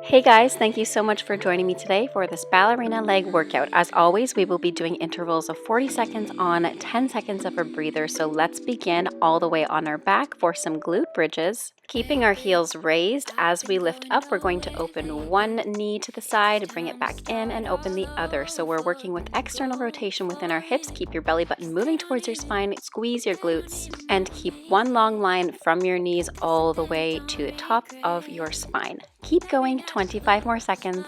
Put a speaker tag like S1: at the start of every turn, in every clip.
S1: Hey guys, thank you so much for joining me today for this ballerina leg workout. As always, we will be doing intervals of 40 seconds on, 10 seconds of a breather. So let's begin all the way on our back for some glute bridges. Keeping our heels raised as we lift up, we're going to open one knee to the side, bring it back in and open the other. So we're working with external rotation within our hips. Keep your belly button moving towards your spine, squeeze your glutes, and keep one long line from your knees all the way to the top of your spine. Keep going, 25 more seconds.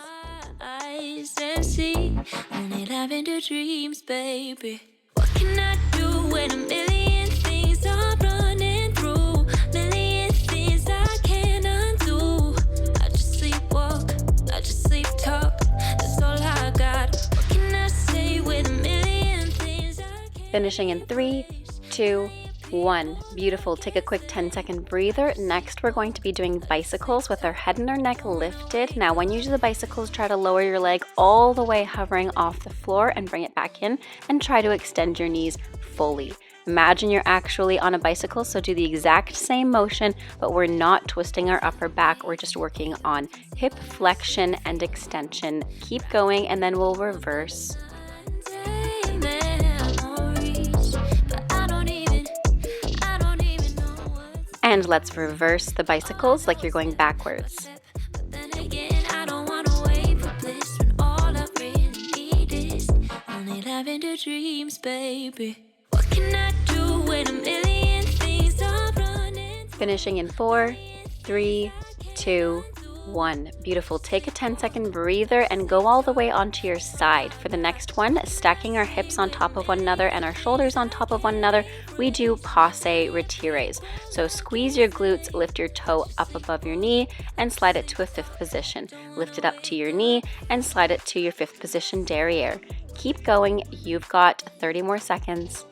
S2: Eyes and see, only lavender dreams, baby. What can I do when a million things are running through? Million things I can't undo. I just sleepwalk, I just sleep talk. That's all I got. What can I say with a million things I can't?
S1: Finishing in 3, 2, 1. Beautiful. Take a quick 10-second breather. Next, we're going to be doing bicycles with our head and our neck lifted. Now, when you do the bicycles, try to lower your leg all the way, hovering off the floor, and bring it back in, and try to extend your knees fully. Imagine you're actually on a bicycle, so do the exact same motion, but we're not twisting our upper back. We're just working on hip flexion and extension. Keep going, and then we'll reverse. And let's reverse the bicycles like you're going backwards.
S2: But then again, I don't wanna wait for bliss when all I really need is only lavender dreams, baby. What can I do when a million things are running?
S1: Finishing in 4, 3, 2, 1. Beautiful. Take a 10-second breather and go all the way onto your side. For the next one, stacking our hips on top of one another and our shoulders on top of one another, we do passe retires. So squeeze your glutes, lift your toe up above your knee and slide it to a 5th position. Lift it up to your knee and slide it to your 5th position derriere. Keep going. You've got 30 more seconds.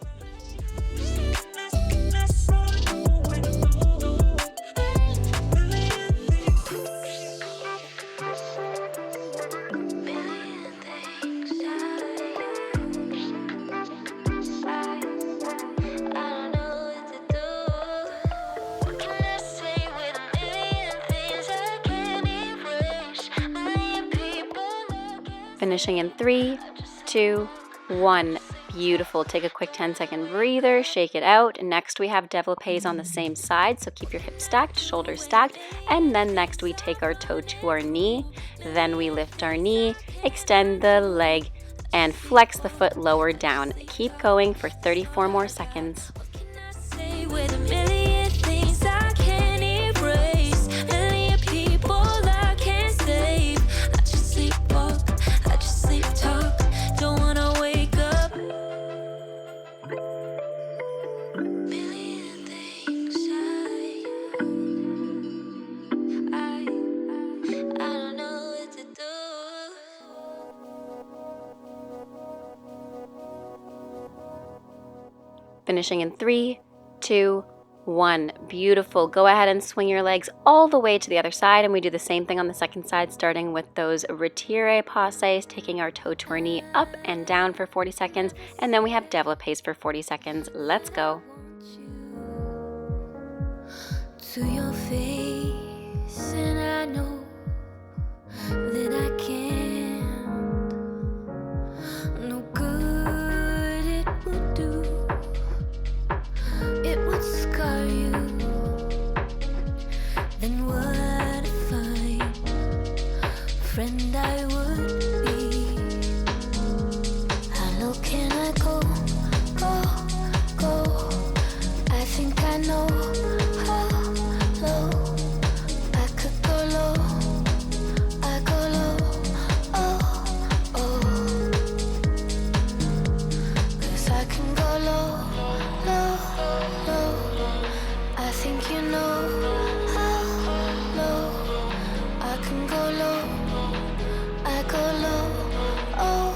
S1: Finishing in 3, 2, 1. Beautiful. Take a quick 10-second breather, shake it out. Next, we have développés on the same side, so keep your hips stacked, shoulders stacked, and then next we take our toe to our knee. Then we lift our knee, extend the leg, and flex the foot lower down. Keep going for 34 more seconds.
S2: Say with a million things I can't erase, million people I can't save. I just sleepwalk, I just sleep talk. Don't wanna wake up. Million things I don't know what to do.
S1: Finishing in 3, 2, 1. Beautiful. Go ahead and swing your legs all the way to the other side, and we do the same thing on the second side, starting with those retire passes, taking our toe to our knee up and down for 40 seconds, and then we have développés for 40 seconds. Let's go.
S2: To your face, and I know that I can't. No good it would do. It would scar you. Then what a fine friend I would be. How low can I go, go? I think I know how low I could go low. I go low, oh. 'Cause I can go low. I think you know how low I can go low. I go low, oh.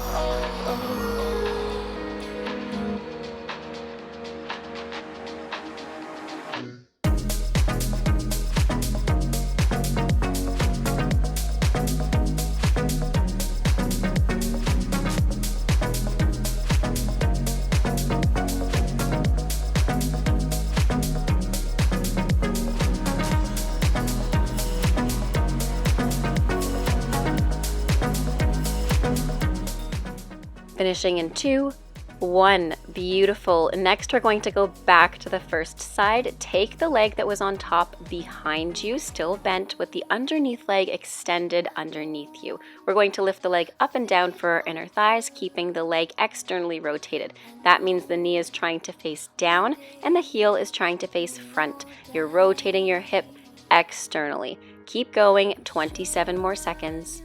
S1: Finishing in 2, 1. Beautiful. Next, we're going to go back to the first side. Take the leg that was on top behind you, still bent, with the underneath leg extended underneath you. We're going to lift the leg up and down for our inner thighs, keeping the leg externally rotated. That means the knee is trying to face down and the heel is trying to face front. You're rotating your hip externally. Keep going, 27 more seconds.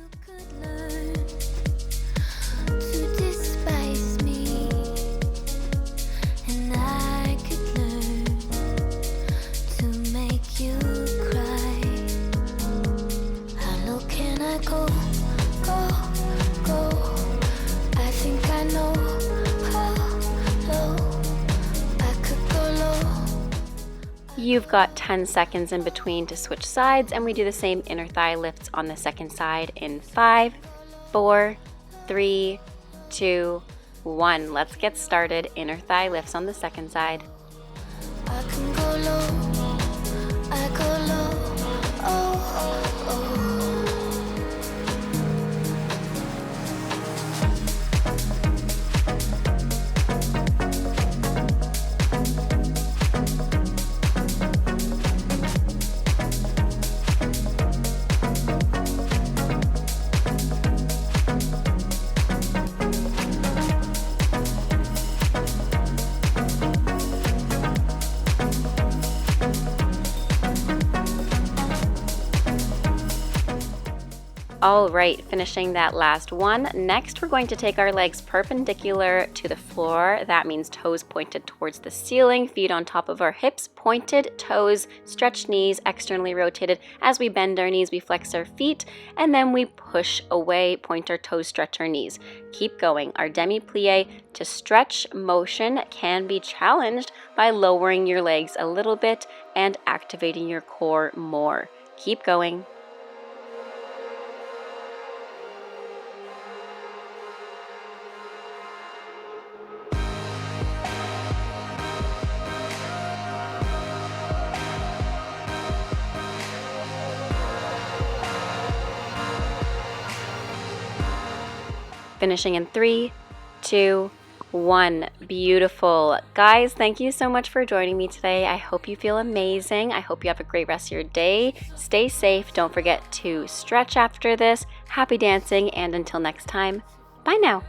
S1: You've got 10 seconds in between to switch sides, and we do the same inner thigh lifts on the second side in 5, 4, 3, 2, 1. Let's get started. Inner thigh lifts on the second side.
S2: I can go low, I go low, oh, oh, oh.
S1: All right, finishing that last one. Next, we're going to take our legs perpendicular to the floor. That means toes pointed towards the ceiling, feet on top of our hips, pointed toes, stretched knees, externally rotated. As we bend our knees, we flex our feet, and then we push away, point our toes, stretch our knees. Keep going. Our demi-plie to stretch motion can be challenged by lowering your legs a little bit and activating your core more. Keep going. Finishing in 3, 2, 1. Beautiful. Guys, thank you so much for joining me today. I hope you feel amazing. I hope you have a great rest of your day. Stay safe. Don't forget to stretch after this. Happy dancing, and until next time, bye now.